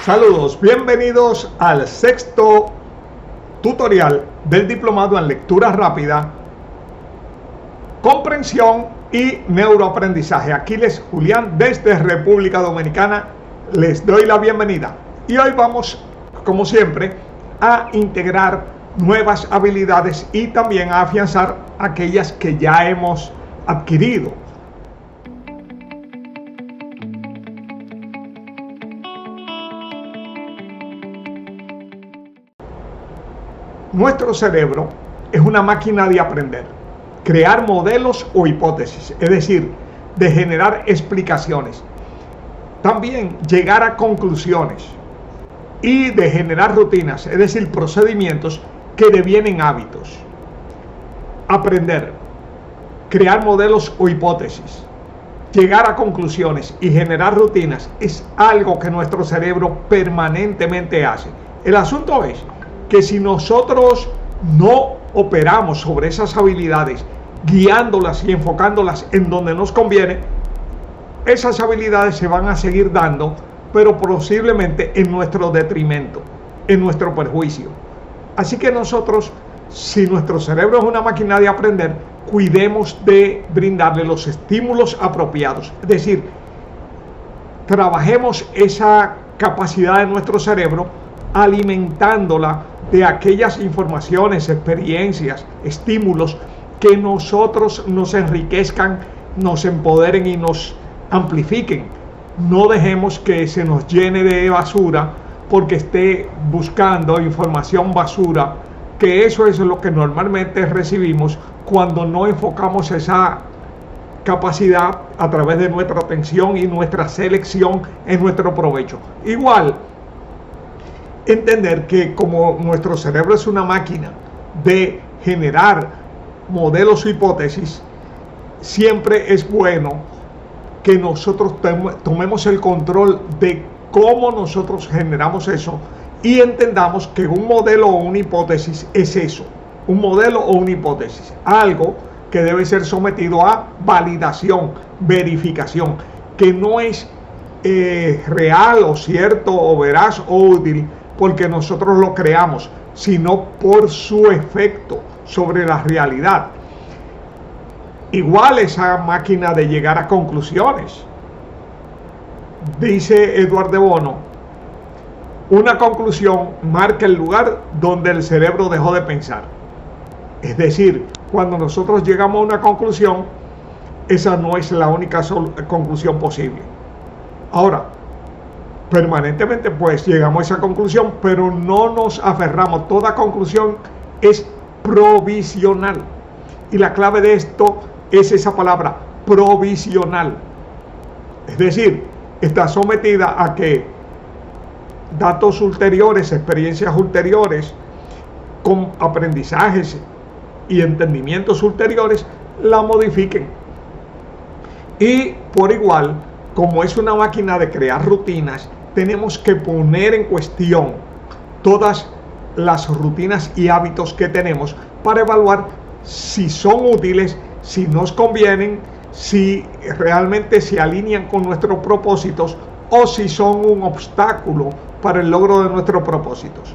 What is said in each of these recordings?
Saludos, bienvenidos al sexto tutorial del diplomado en lectura rápida, comprensión y neuroaprendizaje. Aquiles Julián desde República Dominicana les doy la bienvenida y hoy vamos, como siempre, a integrar nuevas habilidades y también a afianzar aquellas que ya hemos adquirido. Nuestro cerebro es una máquina de aprender, crear modelos o hipótesis, es decir, de generar explicaciones. También llegar a conclusiones y de generar rutinas, es decir, procedimientos que devienen hábitos. Aprender, crear modelos o hipótesis, llegar a conclusiones y generar rutinas es algo que nuestro cerebro permanentemente hace. El asunto es que si nosotros no operamos sobre esas habilidades, guiándolas y enfocándolas en donde nos conviene, esas habilidades se van a seguir dando, pero posiblemente en nuestro detrimento, en nuestro perjuicio. Así que nosotros, si nuestro cerebro es una máquina de aprender, cuidemos de brindarle los estímulos apropiados. Es decir, trabajemos esa capacidad de nuestro cerebro alimentándola de aquellas informaciones, experiencias, estímulos que nosotros nos enriquezcan, nos empoderen y nos amplifiquen. No dejemos que se nos llene de basura porque esté buscando información basura, que eso es lo que normalmente recibimos cuando no enfocamos esa capacidad a través de nuestra atención y nuestra selección en nuestro provecho. Igual, entender que como nuestro cerebro es una máquina de generar modelos o hipótesis, siempre es bueno que nosotros tomemos el control de cómo nosotros generamos eso y entendamos que un modelo o una hipótesis es eso, un modelo o una hipótesis, algo que debe ser sometido a validación, verificación, que no es real o cierto o veraz o útil porque nosotros lo creamos, sino por su efecto sobre la realidad. Igual esa máquina de llegar a conclusiones. Dice Edward de Bono, una conclusión marca el lugar donde el cerebro dejó de pensar. Es decir, cuando nosotros llegamos a una conclusión, esa no es la única conclusión posible. Ahora, permanentemente pues llegamos a esa conclusión, pero no nos aferramos. Toda conclusión es provisional. Y la clave de esto es esa palabra, provisional. Es decir, está sometida a que datos ulteriores, experiencias ulteriores, con aprendizajes y entendimientos ulteriores, la modifiquen. Y por igual, como es una máquina de crear rutinas, tenemos que poner en cuestión todas las rutinas y hábitos que tenemos para evaluar si son útiles, si nos convienen, si realmente se alinean con nuestros propósitos o si son un obstáculo para el logro de nuestros propósitos.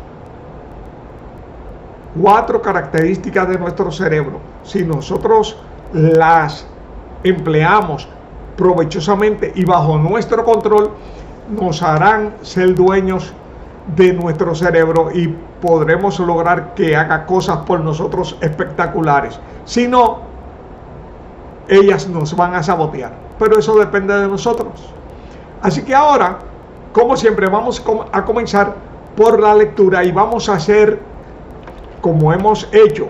4 características de nuestro cerebro. Si nosotros las empleamos provechosamente y bajo nuestro control, nos harán ser dueños de nuestro cerebro y podremos lograr que haga cosas por nosotros espectaculares. Si no, ellas nos van a sabotear, pero eso depende de nosotros. Así que ahora, como siempre, vamos a comenzar por la lectura y vamos a hacer, como hemos hecho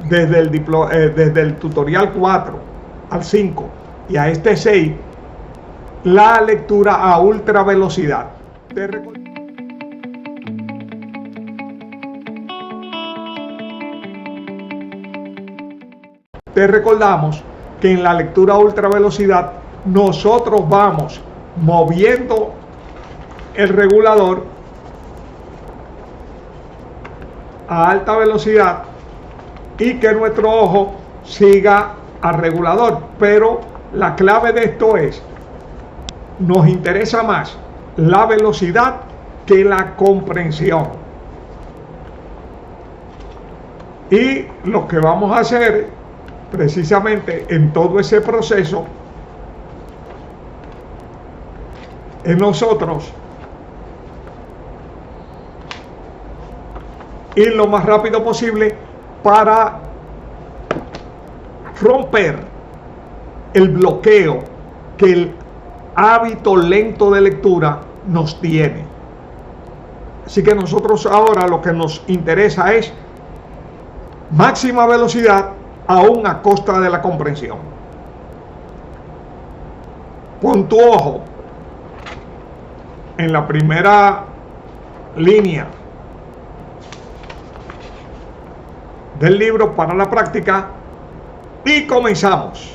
desde el tutorial 4 al 5 y a este 6, la lectura a ultra velocidad. Te recordamos que en la lectura a ultra velocidad nosotros vamos moviendo el regulador a alta velocidad y que nuestro ojo siga al regulador. Pero la clave de esto es, nos interesa más la velocidad que la comprensión. Y lo que vamos a hacer precisamente en todo ese proceso es nosotros ir lo más rápido posible para romper el bloqueo que el hábito lento de lectura nos tiene. Así que nosotros ahora lo que nos interesa es máxima velocidad aún a costa de la comprensión. Pon tu ojo en la primera línea del libro para la práctica y comenzamos.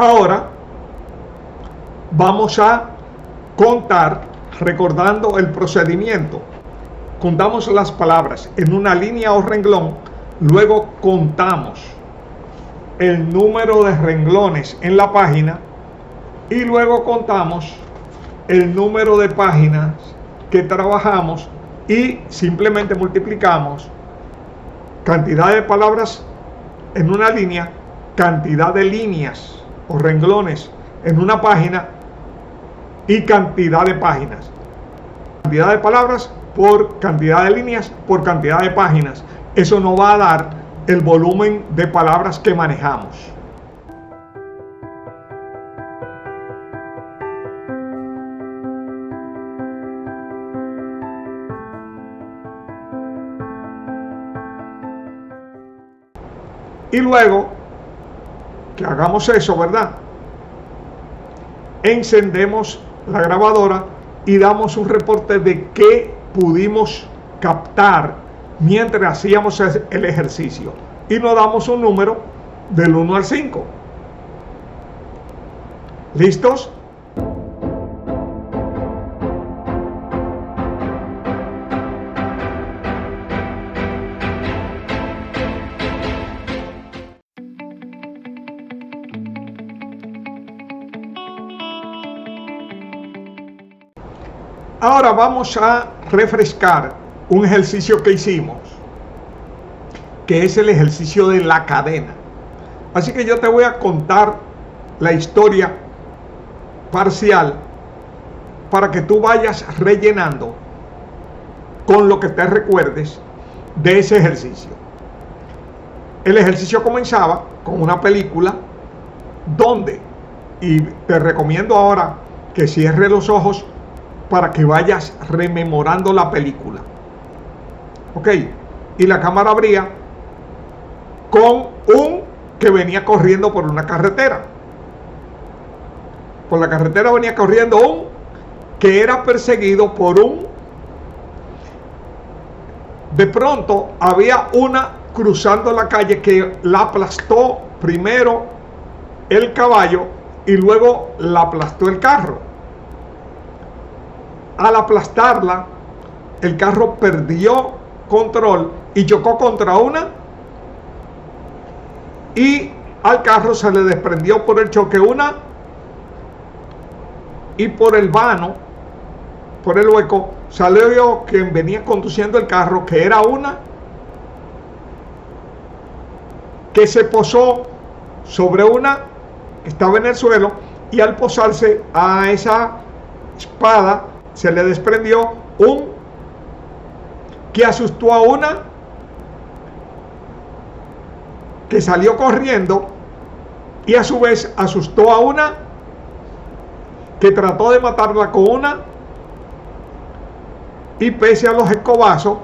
Ahora vamos a contar, recordando el procedimiento. Contamos las palabras en una línea o renglón, luego contamos el número de renglones en la página y luego contamos el número de páginas que trabajamos y simplemente multiplicamos cantidad de palabras en una línea, cantidad de líneas o renglones en una página y cantidad de páginas. Cantidad de palabras por cantidad de líneas por cantidad de páginas. Eso nos va a dar el volumen de palabras que manejamos. Y luego que hagamos eso, ¿verdad? Encendemos la grabadora y damos un reporte de qué pudimos captar mientras hacíamos el ejercicio. Y nos damos un número del 1 al 5. ¿Listos? Ahora vamos a refrescar un ejercicio que hicimos, que es el ejercicio de la cadena. Así que yo te voy a contar la historia parcial para que tú vayas rellenando con lo que te recuerdes de ese ejercicio. El ejercicio comenzaba con una película donde, y te recomiendo ahora que cierres los ojos para que vayas rememorando la película. Ok, y la cámara abría con un que venía corriendo por una carretera. Por la carretera venía corriendo un que era perseguido por un... De pronto había una cruzando la calle que la aplastó primero el caballo y luego la aplastó el carro. Al aplastarla, el carro perdió control y chocó contra una, y al carro se le desprendió por el choque una, y por el vano, por el hueco, salió quien venía conduciendo el carro, que era una que se posó sobre una que estaba en el suelo, y al posarse a esa espada se le desprendió un que asustó a una que salió corriendo, y a su vez asustó a una que trató de matarla con una, y pese a los escobazos,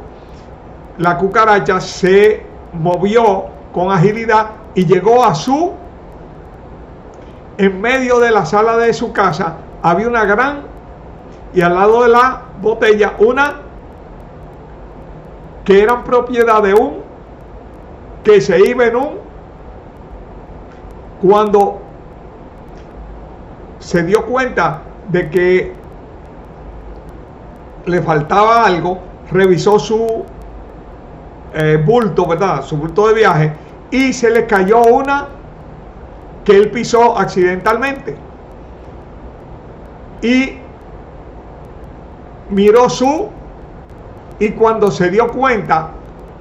la cucaracha se movió con agilidad y llegó a su... En medio de la sala de su casa había una gran, y al lado de la botella una que eran propiedad de un que se iba en un... Cuando se dio cuenta de que le faltaba algo, revisó su bulto, ¿verdad? Su bulto de viaje, y se le cayó una que él pisó accidentalmente. Y miró y cuando se dio cuenta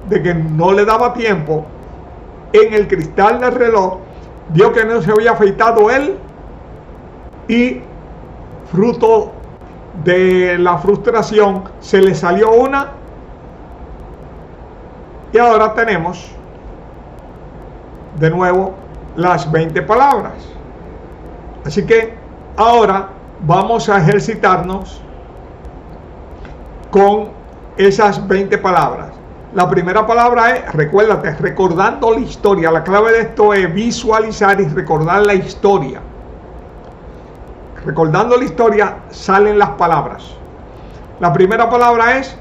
de que no le daba tiempo, en el cristal del reloj vio que no se había afeitado él, y fruto de la frustración se le salió una, y ahora tenemos de nuevo las 20 palabras. Así que ahora vamos a ejercitarnos con esas 20 palabras. La primera palabra es, recuérdate, recordando la historia. La clave de esto es visualizar y recordar la historia. Recordando la historia salen las palabras. La primera palabra es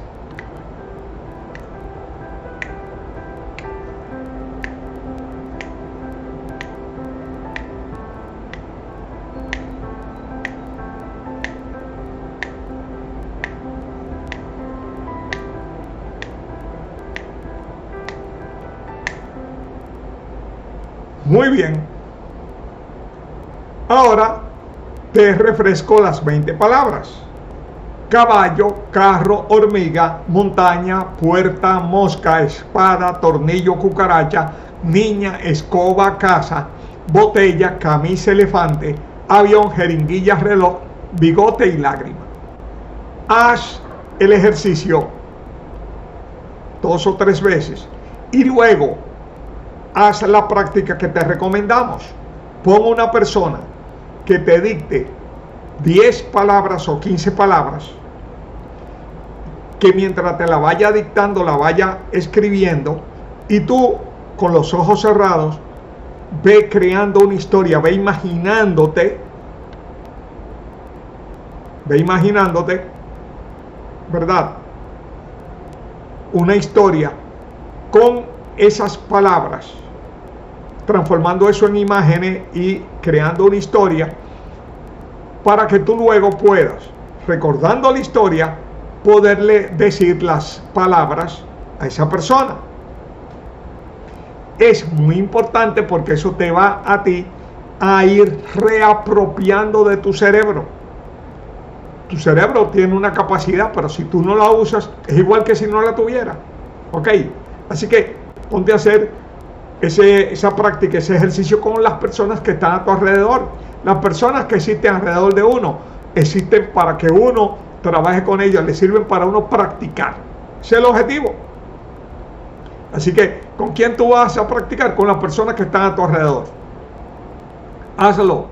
muy bien. Ahora te refresco las 20 palabras. Caballo, carro, hormiga, montaña, puerta, mosca, espada, tornillo, cucaracha, niña, escoba, casa, botella, camisa, elefante, avión, jeringuilla, reloj, bigote y lágrima. Haz el ejercicio 2 o 3 veces y luego haz la práctica que te recomendamos. Pon una persona que te dicte 10 palabras o 15 palabras, que mientras te la vaya dictando, la vaya escribiendo, y tú con los ojos cerrados ve creando una historia, ve imaginándote, ¿verdad? Una historia con esas palabras, transformando eso en imágenes y creando una historia, para que tú luego puedas, recordando la historia, poderle decir las palabras a esa persona. Es muy importante porque eso te va a ti a ir reapropiando de tu cerebro. Tu cerebro tiene una capacidad, pero si tú no la usas, es igual que si no la tuviera. ¿Ok? Así que ponte a hacer esa práctica, ese ejercicio con las personas que están a tu alrededor. Las personas que existen alrededor de uno existen para que uno trabaje con ellas, le sirven para uno practicar. Ese es el objetivo. Así que, ¿con quién tú vas a practicar? Con las personas que están a tu alrededor. Hazlo.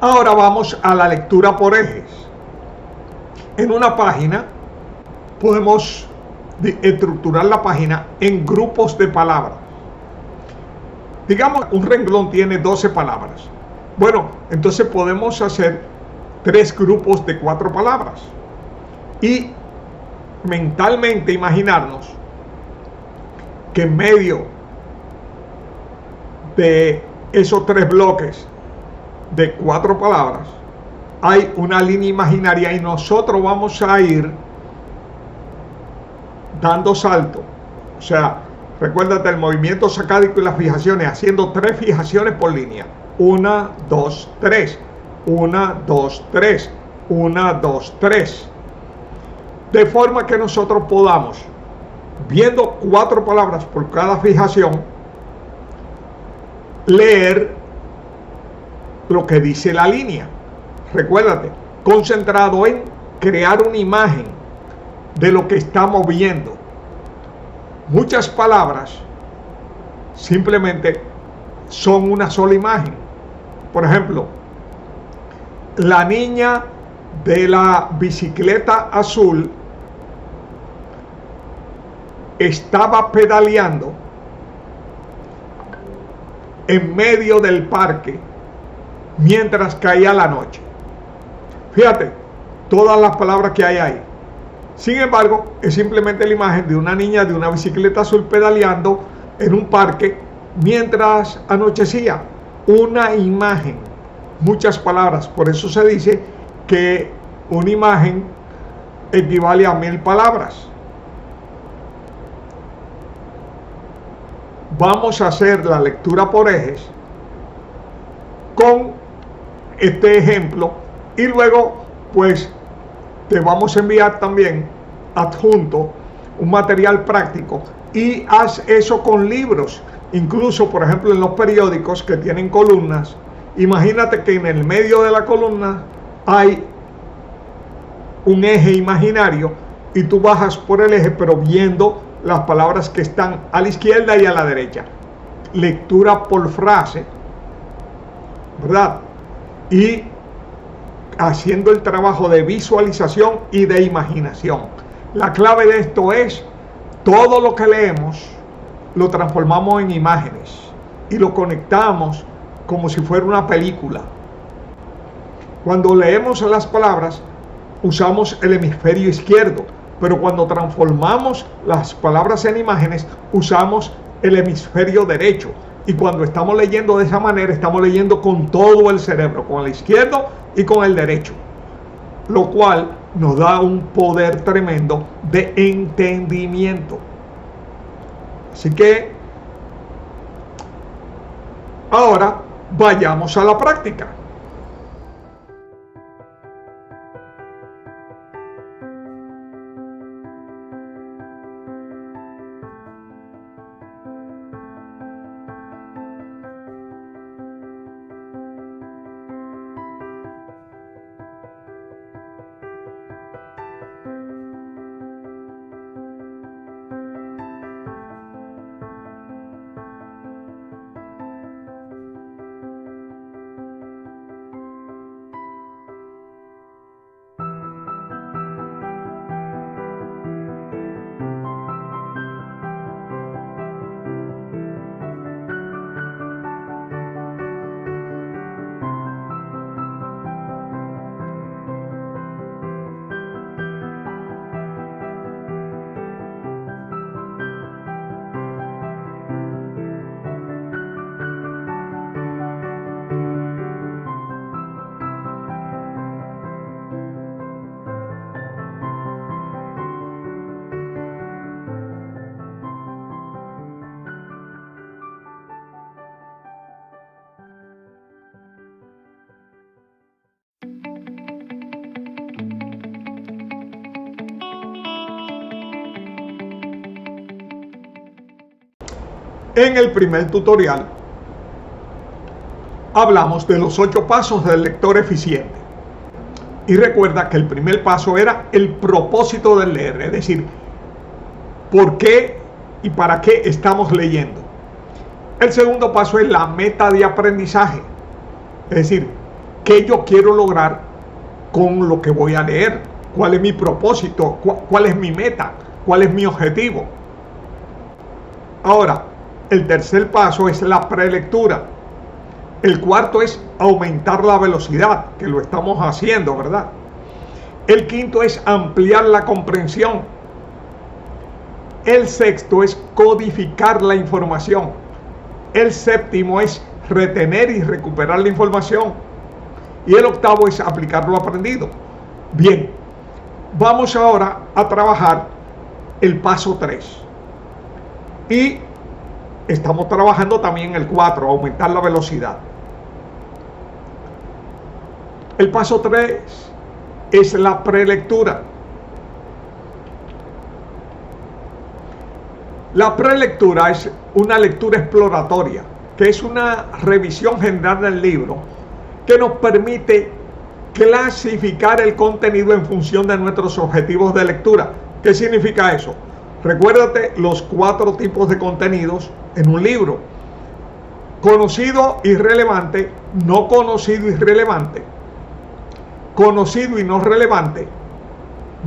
Ahora vamos a la lectura por ejes. En una página podemos estructurar la página en grupos de palabras. Digamos, un renglón tiene 12 palabras. Bueno, entonces podemos hacer 3 grupos de 4 palabras y mentalmente imaginarnos que en medio de esos 3 bloques de 4 palabras hay una línea imaginaria y nosotros vamos a ir dando salto. O sea, recuérdate el movimiento sacádico y las fijaciones, haciendo 3 fijaciones por línea. 1, 2, 3. 1, 2, 3. 1, 2, 3. De forma que nosotros podamos, viendo 4 palabras por cada fijación, leer lo que dice la línea. Recuérdate, concentrado en crear una imagen de lo que estamos viendo. Muchas palabras simplemente son una sola imagen. Por ejemplo, la niña de la bicicleta azul estaba pedaleando en medio del parque mientras caía la noche. Fíjate, todas las palabras que hay ahí. Sin embargo, es simplemente la imagen de una niña de una bicicleta azul pedaleando en un parque mientras anochecía. Una imagen, muchas palabras. Por eso se dice que una imagen equivale a 1000 palabras. Vamos a hacer la lectura por ejes con este ejemplo y luego pues te vamos a enviar también adjunto un material práctico y haz eso con libros. Incluso, por ejemplo, en los periódicos que tienen columnas, imagínate que en el medio de la columna hay un eje imaginario y tú bajas por el eje pero viendo las palabras que están a la izquierda y a la derecha. Lectura por frase, ¿verdad? Y haciendo el trabajo de visualización y de imaginación. La clave de esto es todo lo que leemos lo transformamos en imágenes y lo conectamos como si fuera una película. Cuando leemos las palabras usamos el hemisferio izquierdo, pero cuando transformamos las palabras en imágenes usamos el hemisferio derecho. Y cuando estamos leyendo de esa manera, estamos leyendo con todo el cerebro, con el izquierdo y con el derecho, lo cual nos da un poder tremendo de entendimiento. Así que ahora vayamos a la práctica. En el primer tutorial hablamos de los 8 pasos del lector eficiente. Y recuerda que el primer paso era el propósito del leer, es decir, por qué y para qué estamos leyendo. El segundo paso es la meta de aprendizaje, es decir, qué yo quiero lograr con lo que voy a leer, cuál es mi propósito, cuál es mi meta, cuál es mi objetivo. Ahora, el tercer paso es la prelectura. El cuarto es aumentar la velocidad, que lo estamos haciendo, ¿verdad? El quinto es ampliar la comprensión. El sexto es codificar la información. El séptimo es retener y recuperar la información. Y el octavo es aplicar lo aprendido. Bien, vamos ahora a trabajar el paso 3. Y estamos trabajando también el 4, aumentar la velocidad. El paso 3 es la prelectura. La prelectura es una lectura exploratoria, que es una revisión general del libro que nos permite clasificar el contenido en función de nuestros objetivos de lectura. ¿Qué significa eso? Recuérdate los 4 tipos de contenidos en un libro: conocido y relevante, no conocido y relevante, conocido y no relevante,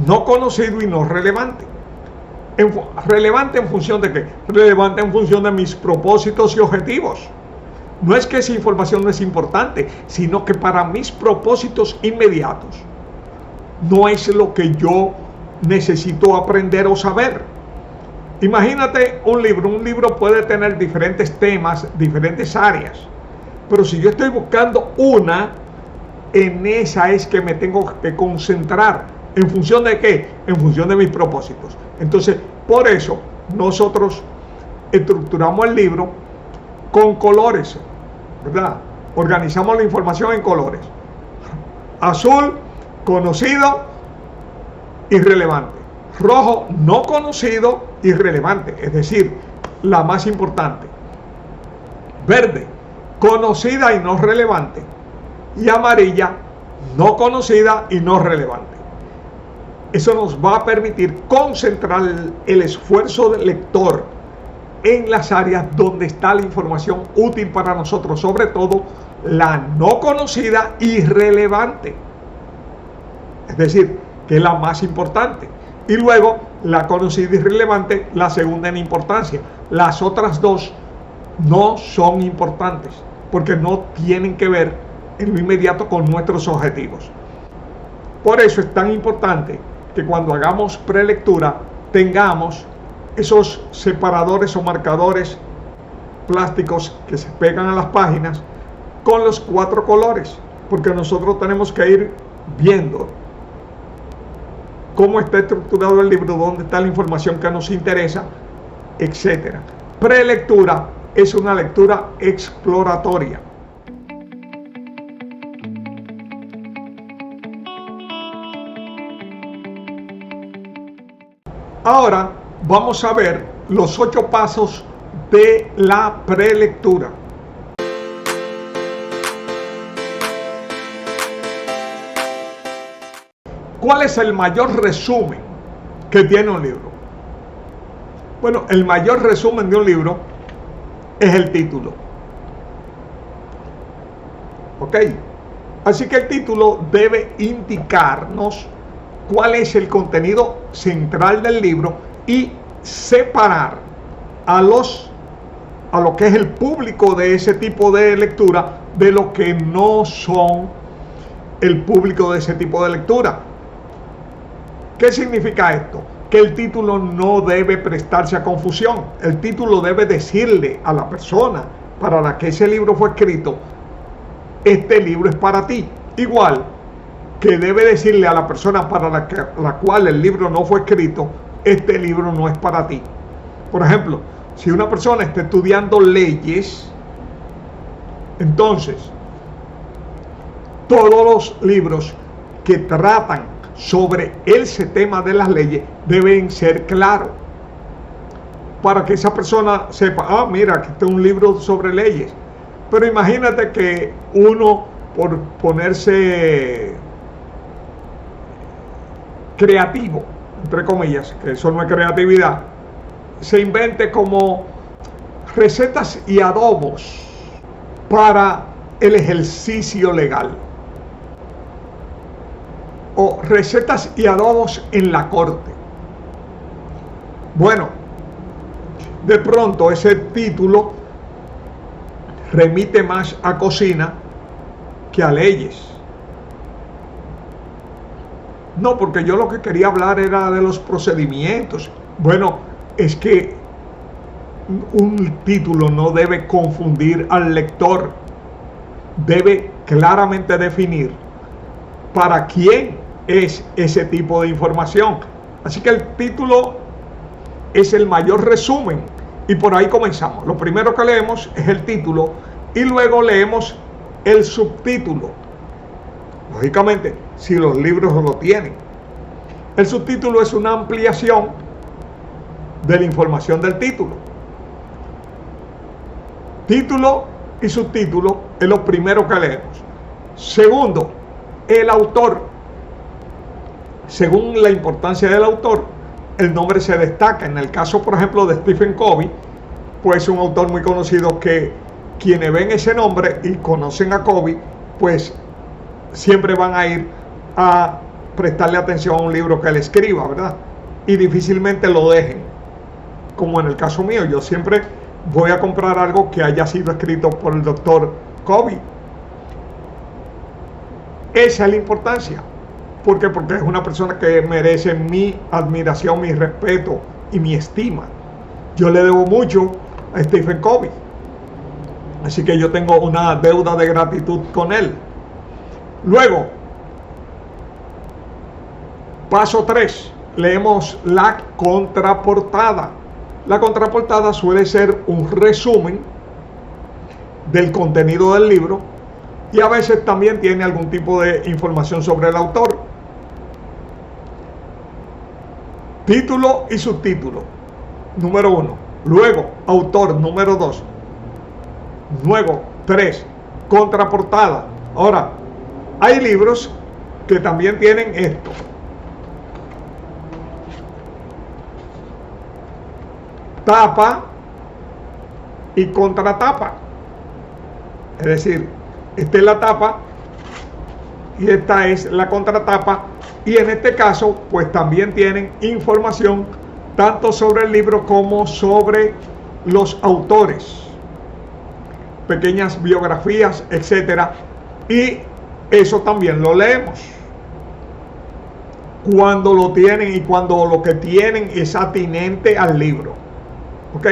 no conocido y no relevante. ¿Relevante en función de qué? Relevante en función de mis propósitos y objetivos. No es que esa información no es importante, sino que para mis propósitos inmediatos no es lo que yo necesito aprender o saber. Imagínate un libro puede tener diferentes temas, diferentes áreas, pero si yo estoy buscando una, en esa es que me tengo que concentrar. ¿En función de qué? En función de mis propósitos. Entonces, por eso nosotros estructuramos el libro con colores, ¿verdad? Organizamos la información en colores: azul, conocido y relevante; rojo, no conocido y relevante, es decir, la más importante; verde, conocida y no relevante; y amarilla, no conocida y no relevante. Eso nos va a permitir concentrar el esfuerzo del lector en las áreas donde está la información útil para nosotros, sobre todo la no conocida y relevante, es decir, que es la más importante, y luego la conocida y relevante, la segunda en importancia. Las otras dos no son importantes porque no tienen que ver en lo inmediato con nuestros objetivos. Por eso es tan importante que cuando hagamos prelectura tengamos esos separadores o marcadores plásticos que se pegan a las páginas con los 4 colores, porque nosotros tenemos que ir viendo cómo está estructurado el libro, dónde está la información que nos interesa, etc. Prelectura es una lectura exploratoria. Ahora vamos a ver los 8 pasos de la prelectura. ¿Cuál es el mayor resumen que tiene un libro? Bueno, el mayor resumen de un libro es el título. ¿Ok? Así que el título debe indicarnos cuál es el contenido central del libro y separar a lo que es el público de ese tipo de lectura de lo que no son el público de ese tipo de lectura. ¿Qué significa esto? Que el título no debe prestarse a confusión. El título debe decirle a la persona para la que ese libro fue escrito: este libro es para ti. Igual que debe decirle a la persona para la cual el libro no fue escrito: este libro no es para ti. Por ejemplo, si una persona está estudiando leyes, entonces todos los libros que tratan sobre ese tema de las leyes deben ser claros, para que esa persona sepa: mira, que este es un libro sobre leyes. Pero imagínate que uno, por ponerse creativo, entre comillas, que eso no es creatividad, se invente como recetas y adobos para el ejercicio legal. o recetas y adobos en la corte. Bueno, de pronto ese título remite más a cocina que a leyes. No, porque yo lo que quería hablar era de los procedimientos. Bueno, es que un título no debe confundir al lector. Debe claramente definir para quién es ese tipo de información. Así que el título es el mayor resumen y por ahí comenzamos. Lo primero que leemos es el título y luego leemos el subtítulo. Lógicamente, si los libros lo tienen. El subtítulo es una ampliación de la información del título. Título y subtítulo es lo primero que leemos. Segundo, el autor. Según la importancia del autor, el nombre se destaca. En el caso, por ejemplo, de Stephen Covey, pues un autor muy conocido que quienes ven ese nombre y conocen a Covey, pues siempre van a ir a prestarle atención a un libro que él escriba, ¿verdad? Y difícilmente lo dejen. Como en el caso mío, yo siempre voy a comprar algo que haya sido escrito por el doctor Covey. Esa es la importancia. ¿Por qué? Porque es una persona que merece mi admiración, mi respeto y mi estima. Yo le debo mucho a Stephen Covey. Así que yo tengo una deuda de gratitud con él. Luego, paso 3, leemos la contraportada. La contraportada suele ser un resumen del contenido del libro y a veces también tiene algún tipo de información sobre el autor. Título y subtítulo, número 1. Luego, autor, número 2. Luego, 3, contraportada. Ahora, hay libros que también tienen esto. Tapa y contratapa. Es decir, esta es la tapa y esta es la contratapa. Y en este caso, pues también tienen información tanto sobre el libro como sobre los autores, pequeñas biografías, etcétera. Y eso también lo leemos cuando lo tienen y cuando lo que tienen es atinente al libro. Ok.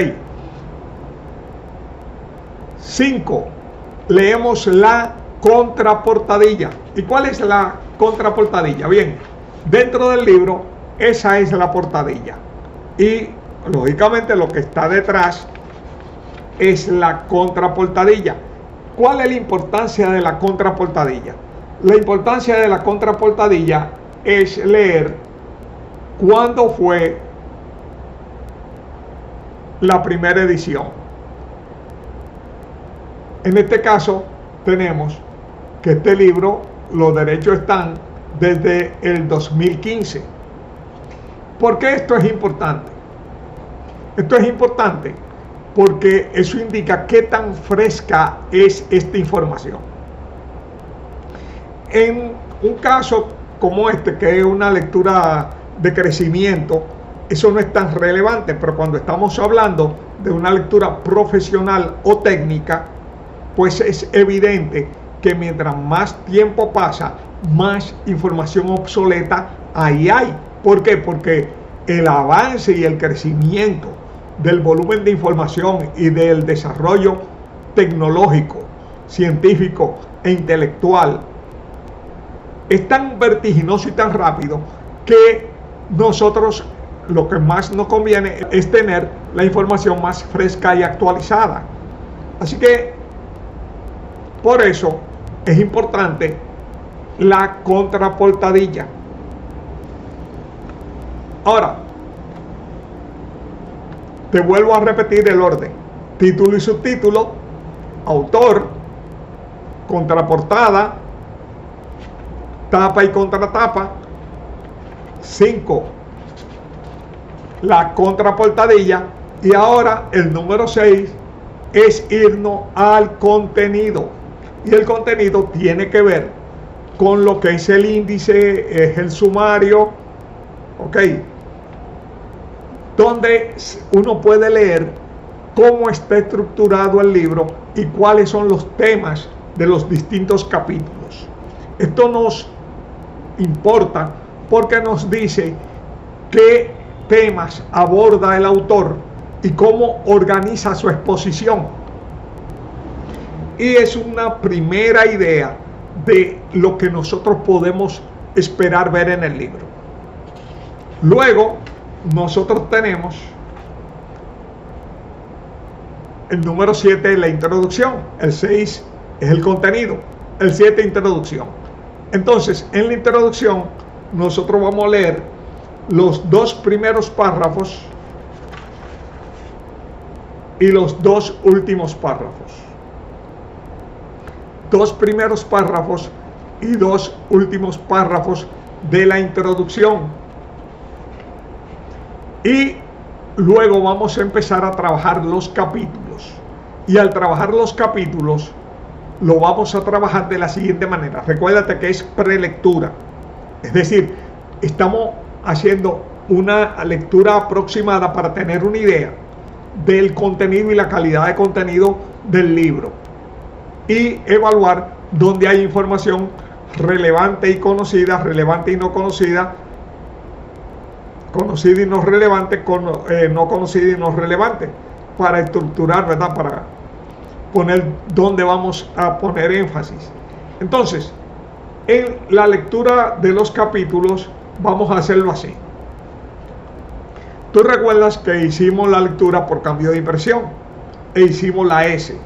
5. Leemos la contraportadilla. ¿Y cuál es la contraportadilla? Bien, dentro del libro, esa es la portadilla. Y lógicamente lo que está detrás es la contraportadilla. ¿Cuál es la importancia de la contraportadilla? La importancia de la contraportadilla es leer cuándo fue la primera edición. En este caso tenemos que este libro, los derechos están desde el 2015. ¿Por qué esto es importante? Esto es importante porque eso indica qué tan fresca es esta información. En un caso como este, que es una lectura de crecimiento, eso no es tan relevante, pero cuando estamos hablando de una lectura profesional o técnica, pues es evidente que mientras más tiempo pasa, más información obsoleta ahí hay. ¿Por qué? Porque el avance y el crecimiento del volumen de información y del desarrollo tecnológico, científico e intelectual es tan vertiginoso y tan rápido que nosotros lo que más nos conviene es tener la información más fresca y actualizada. Así que por eso es importante la contraportadilla. Ahora, te vuelvo a repetir el orden: título y subtítulo, autor, contraportada, tapa y contratapa. 5, la contraportadilla. Y ahora el número 6 es irnos al contenido. Y el contenido tiene que ver con lo que es el índice, es el sumario, ¿ok? Donde uno puede leer cómo está estructurado el libro y cuáles son los temas de los distintos capítulos. Esto nos importa porque nos dice qué temas aborda el autor y cómo organiza su exposición. Y es una primera idea de lo que nosotros podemos esperar ver en el libro. Luego, nosotros tenemos el número 7, la introducción. El 6 es el contenido. El 7, introducción. Entonces, en la introducción, nosotros vamos a leer los 2 primeros párrafos y los 2 últimos párrafos. 2 primeros párrafos y 2 últimos párrafos de la introducción. Y luego vamos a empezar a trabajar los capítulos. Y al trabajar los capítulos, lo vamos a trabajar de la siguiente manera. Recuérdate que es prelectura. Es decir, estamos haciendo una lectura aproximada para tener una idea del contenido y la calidad de contenido del libro. Y evaluar dónde hay información relevante y conocida, relevante y no conocida, conocida y no relevante, no conocida y no relevante, para estructurar, ¿verdad? Para poner dónde vamos a poner énfasis. Entonces, en la lectura de los capítulos vamos a hacerlo así. Tú recuerdas que hicimos la lectura por cambio de impresión e hicimos la S.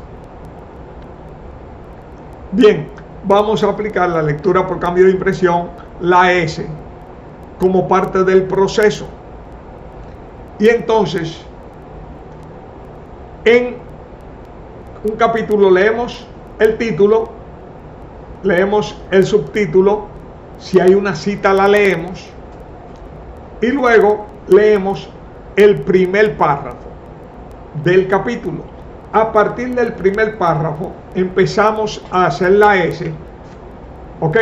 Bien, vamos a aplicar la lectura por cambio de impresión, la S, como parte del proceso. Y entonces, en un capítulo leemos el título, leemos el subtítulo, si hay una cita la leemos, y luego leemos el primer párrafo del capítulo. A partir del primer párrafo empezamos a hacer la S, ok,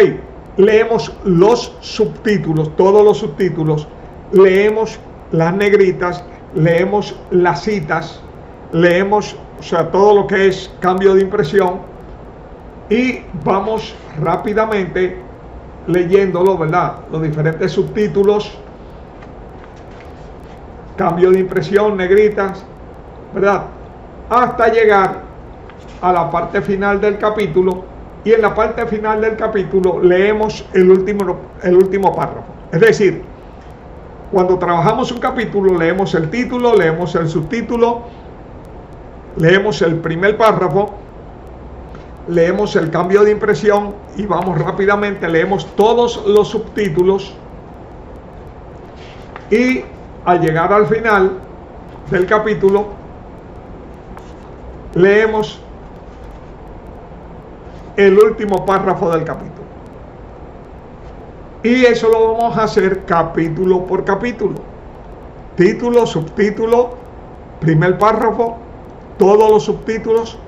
leemos los subtítulos, todos los subtítulos, leemos las negritas, leemos las citas, leemos, o sea, todo lo que es cambio de impresión, y vamos rápidamente leyéndolo, ¿verdad? Los diferentes subtítulos, cambio de impresión, negritas, ¿verdad? Hasta llegar a la parte final del capítulo, y en la parte final del capítulo leemos el último párrafo. Es decir, cuando trabajamos un capítulo leemos el título, leemos el subtítulo, leemos el primer párrafo, leemos el cambio de impresión y vamos rápidamente, leemos todos los subtítulos, y al llegar al final del capítulo leemos el último párrafo del capítulo. Y eso lo vamos a hacer capítulo por capítulo. Título, subtítulo, primer párrafo, todos los subtítulos,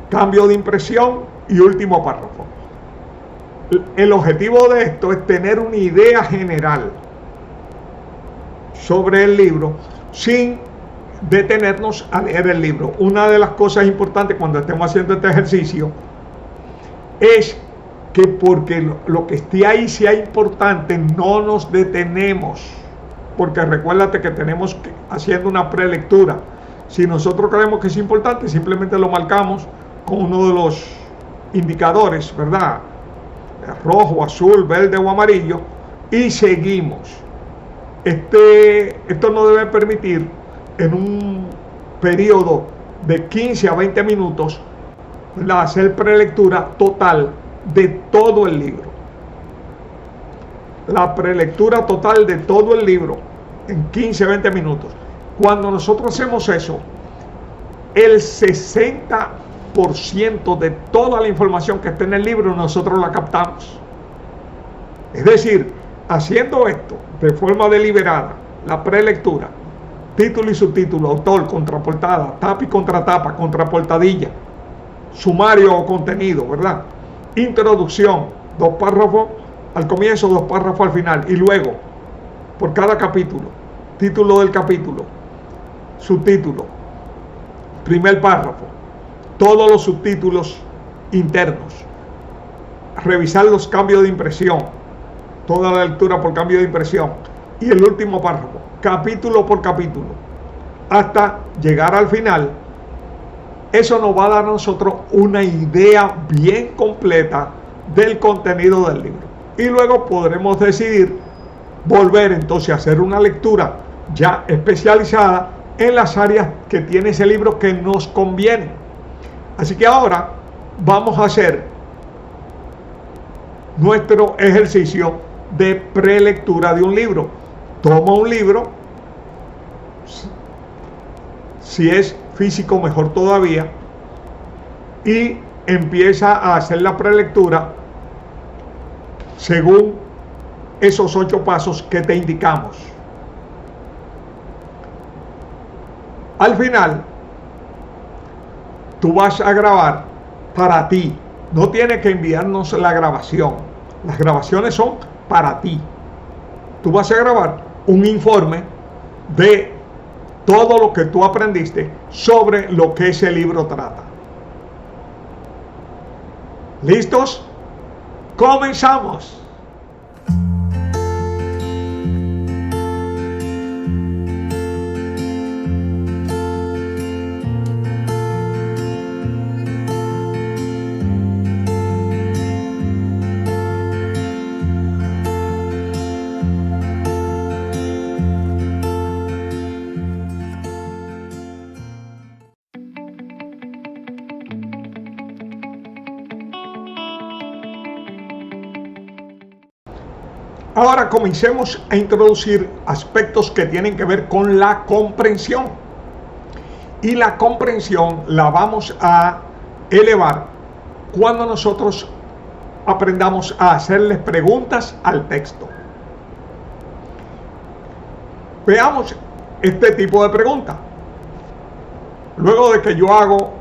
cambio de impresión y último párrafo. El objetivo de esto es tener una idea general sobre el libro sin detenernos a leer el libro. Una de las cosas importantes cuando estemos haciendo este ejercicio es que, porque lo que esté ahí sea importante, no nos detenemos, porque recuérdate que tenemos que haciendo una prelectura. Si nosotros creemos que es importante, simplemente lo marcamos con uno de los indicadores, ¿verdad? Rojo, azul, verde o amarillo, y seguimos. Esto no debe permitir en un periodo de 15 a 20 minutos, ¿verdad?, hacer prelectura total de todo el libro. La prelectura total de todo el libro en 15 a 20 minutos. Cuando nosotros hacemos eso, el 60% de toda la información que está en el libro nosotros la captamos. Es decir, haciendo esto de forma deliberada, la prelectura, título y subtítulo, autor, contraportada, tapa y contratapa, contraportadilla, sumario o contenido, ¿verdad? Introducción, 2 párrafos al comienzo, 2 párrafos al final, y luego, por cada capítulo, título del capítulo, subtítulo, primer párrafo, todos los subtítulos internos, revisar los cambios de impresión, toda la lectura por cambio de impresión, y el último párrafo, capítulo por capítulo, hasta llegar al final. Eso nos va a dar a nosotros una idea bien completa del contenido del libro. Y luego podremos decidir volver entonces a hacer una lectura ya especializada en las áreas que tiene ese libro que nos convienen. Así que ahora vamos a hacer nuestro ejercicio de prelectura de un libro. Toma un libro, si es físico mejor todavía, y empieza a hacer la prelectura según esos 8 pasos que te indicamos. Al final, tú vas a grabar para ti. No tienes que enviarnos la grabación. Las grabaciones son para ti. Tú vas a grabar un informe de todo lo que tú aprendiste sobre lo que ese libro trata. ¿Listos? ¡Comenzamos! Ahora comencemos a introducir aspectos que tienen que ver con la comprensión. Y la comprensión la vamos a elevar cuando nosotros aprendamos a hacerles preguntas al texto. Veamos este tipo de pregunta. Luego de que yo hago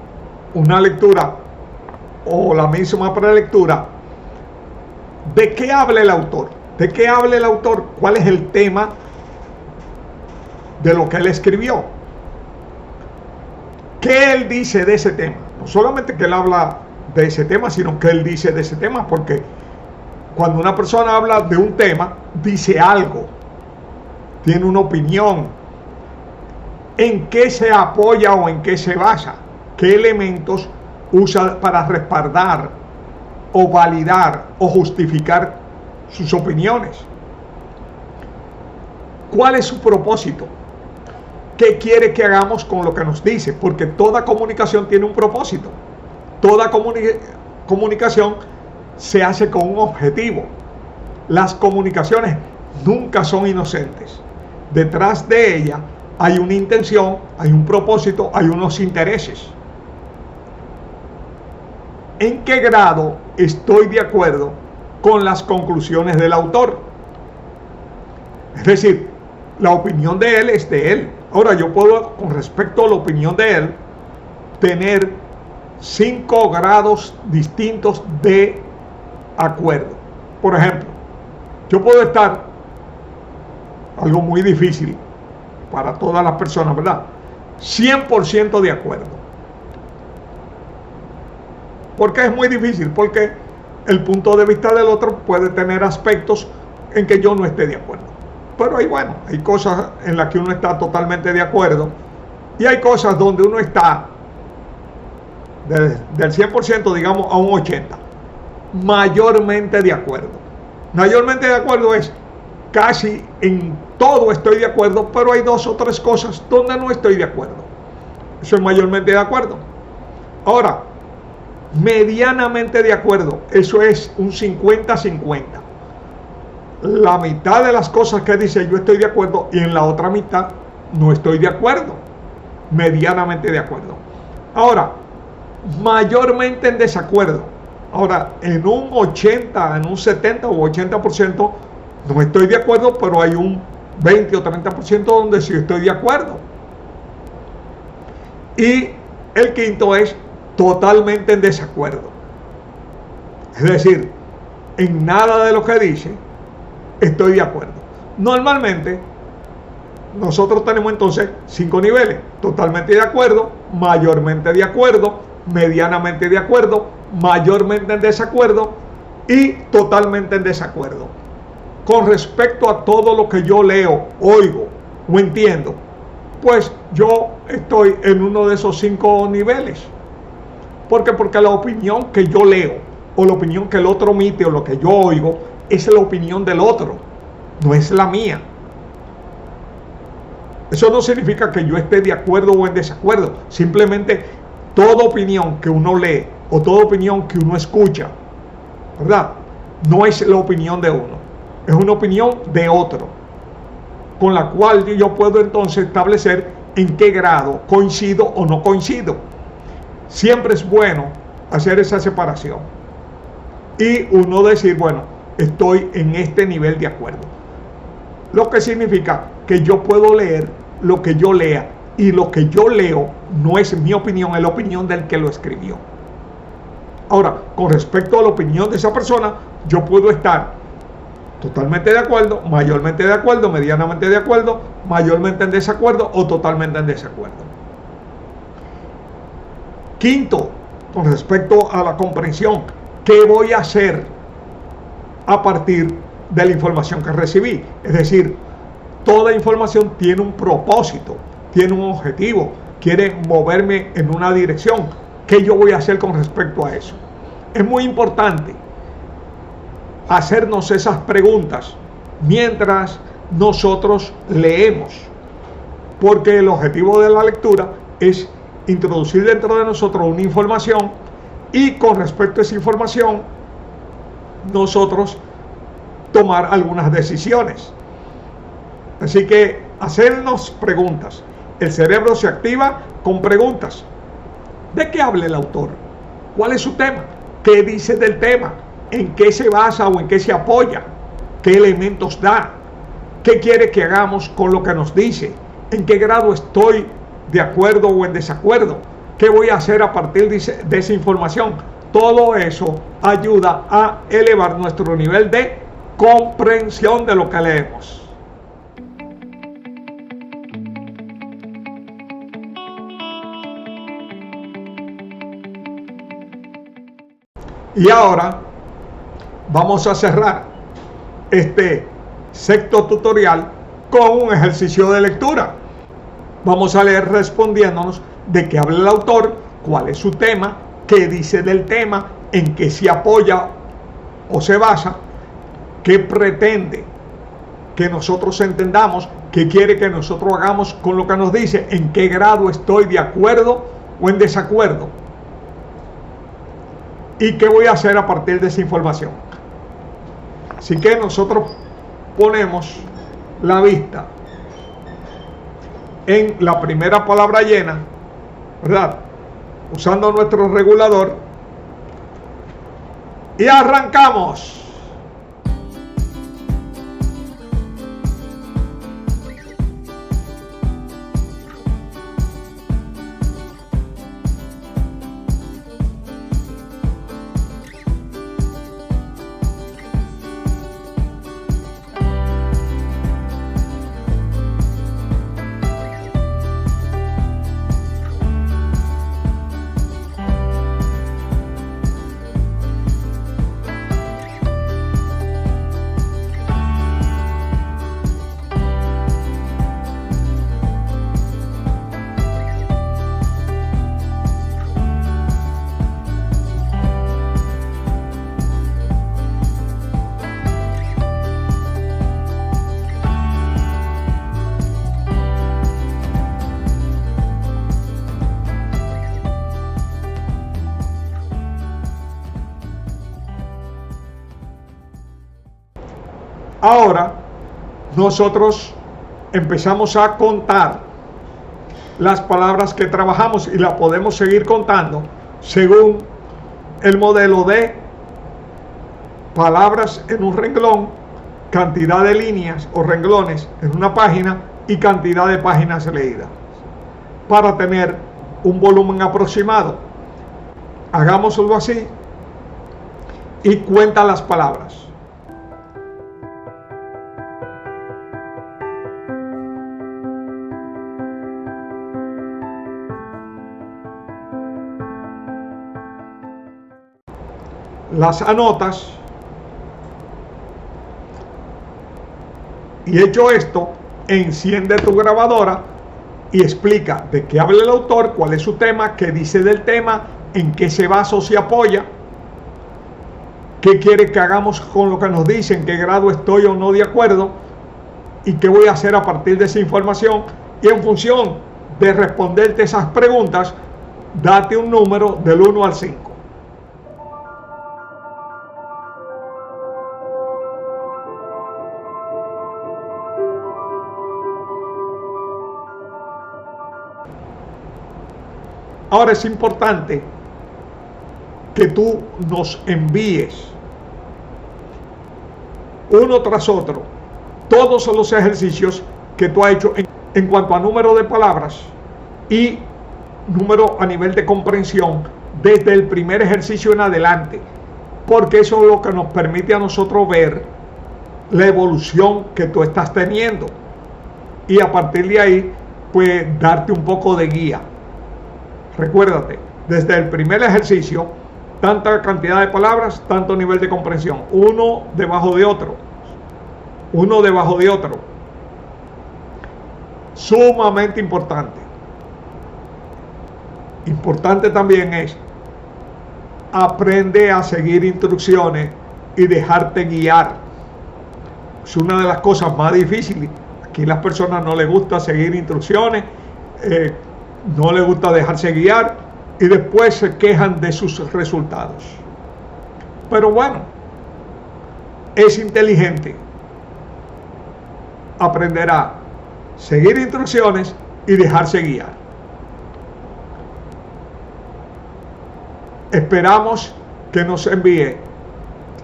una lectura o la misma prelectura, ¿de qué habla el autor? ¿De qué habla el autor? ¿Cuál es el tema de lo que él escribió? ¿Qué él dice de ese tema? No solamente que él habla de ese tema, sino que él dice de ese tema, porque cuando una persona habla de un tema, dice algo, tiene una opinión. ¿En qué se apoya o en qué se basa? ¿Qué elementos usa para respaldar o validar o justificar sus opiniones? ¿Cuál es su propósito? ¿Qué quiere que hagamos con lo que nos dice? Porque toda comunicación tiene un propósito. Toda comunicación se hace con un objetivo. Las comunicaciones nunca son inocentes. Detrás de ella hay una intención, hay un propósito, hay unos intereses. ¿En qué grado estoy de acuerdo con las conclusiones del autor? Es decir, la opinión de él es de él. Ahora yo puedo, con respecto a la opinión de él, tener 5 grados distintos de acuerdo. Por ejemplo, yo puedo estar, algo muy difícil para todas las personas, ¿verdad? 100% de acuerdo. ¿Por qué es muy difícil? Porque el punto de vista del otro puede tener aspectos en que yo no esté de acuerdo. Pero hay cosas en las que uno está totalmente de acuerdo y hay cosas donde uno está del 100%, digamos, a un 80%. Mayormente de acuerdo. Mayormente de acuerdo es casi en todo estoy de acuerdo, pero hay 2 o 3 cosas donde no estoy de acuerdo. Eso es mayormente de acuerdo. Ahora, medianamente de acuerdo, eso es un 50-50. La mitad de las cosas que dice yo estoy de acuerdo y en la otra mitad no estoy de acuerdo. Medianamente de acuerdo. Ahora, mayormente en desacuerdo. Ahora, en un 80, en un 70 o 80% no estoy de acuerdo, pero hay un 20 o 30% donde sí estoy de acuerdo. Y el quinto es totalmente en desacuerdo. Es decir, en nada de lo que dice estoy de acuerdo. Normalmente nosotros tenemos entonces 5 niveles: totalmente de acuerdo, mayormente de acuerdo, medianamente de acuerdo, mayormente en desacuerdo y totalmente en desacuerdo. Con respecto a todo lo que yo leo, oigo o entiendo, pues yo estoy en uno de esos 5 niveles. ¿Por qué? Porque la opinión que yo leo o la opinión que el otro emite o lo que yo oigo es la opinión del otro, no es la mía. Eso no significa que yo esté de acuerdo o en desacuerdo. Simplemente toda opinión que uno lee o toda opinión que uno escucha, ¿verdad?, no es la opinión de uno, es una opinión de otro, con la cual yo puedo entonces establecer en qué grado coincido o no coincido. Siempre es bueno hacer esa separación y uno decir, bueno, estoy en este nivel de acuerdo. Lo que significa que yo puedo leer lo que yo lea, y lo que yo leo no es mi opinión, es la opinión del que lo escribió. Ahora, con respecto a la opinión de esa persona, yo puedo estar totalmente de acuerdo, mayormente de acuerdo, medianamente de acuerdo, mayormente en desacuerdo o totalmente en desacuerdo. Quinto, con respecto a la comprensión, ¿qué voy a hacer a partir de la información que recibí? Es decir, toda información tiene un propósito, tiene un objetivo, quiere moverme en una dirección. ¿Qué yo voy a hacer con respecto a eso? Es muy importante hacernos esas preguntas mientras nosotros leemos, porque el objetivo de la lectura es introducir dentro de nosotros una información y con respecto a esa información nosotros tomar algunas decisiones. Así que hacernos preguntas. El cerebro se activa con preguntas. ¿De qué habla el autor? ¿Cuál es su tema? ¿Qué dice del tema? ¿En qué se basa o en qué se apoya? ¿Qué elementos da? ¿Qué quiere que hagamos con lo que nos dice? ¿En qué grado estoy de acuerdo o en desacuerdo? ¿Qué voy a hacer a partir de esa información? Todo eso ayuda a elevar nuestro nivel de comprensión de lo que leemos. Y ahora vamos a cerrar este sexto tutorial con un ejercicio de lectura. Vamos a leer respondiéndonos de qué habla el autor, cuál es su tema, qué dice del tema, en qué se apoya o se basa, qué pretende que nosotros entendamos, qué quiere que nosotros hagamos con lo que nos dice, en qué grado estoy de acuerdo o en desacuerdo. ¿Y qué voy a hacer a partir de esa información? Así que nosotros ponemos la vista en la primera palabra llena, ¿verdad?, usando nuestro regulador, y arrancamos. Ahora nosotros empezamos a contar las palabras que trabajamos y las podemos seguir contando según el modelo de palabras en un renglón, cantidad de líneas o renglones en una página y cantidad de páginas leídas, para tener un volumen aproximado. Hagámoslo así y cuenta las palabras. Las anotas, y hecho esto, enciende tu grabadora y explica de qué habla el autor, cuál es su tema, qué dice del tema, en qué se basa o se apoya, qué quiere que hagamos con lo que nos dice, en qué grado estoy o no de acuerdo y qué voy a hacer a partir de esa información, y en función de responderte esas preguntas, date un número del 1 al 5. Ahora es importante que tú nos envíes uno tras otro todos los ejercicios que tú has hecho en cuanto a número de palabras y número a nivel de comprensión desde el primer ejercicio en adelante, porque eso es lo que nos permite a nosotros ver la evolución que tú estás teniendo y a partir de ahí pues darte un poco de guía. Recuérdate, desde el primer ejercicio, tanta cantidad de palabras, tanto nivel de comprensión, uno debajo de otro, uno debajo de otro. Sumamente importante. Importante también es, aprende a seguir instrucciones y dejarte guiar. Es una de las cosas más difíciles. Aquí a las personas no les gusta seguir instrucciones, no les gusta dejarse guiar y después se quejan de sus resultados. Pero bueno, es inteligente aprender a seguir instrucciones y dejarse guiar. Esperamos que nos envíe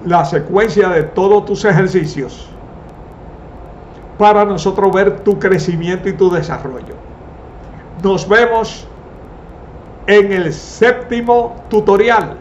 la secuencia de todos tus ejercicios para nosotros ver tu crecimiento y tu desarrollo. Nos vemos en el 7º tutorial.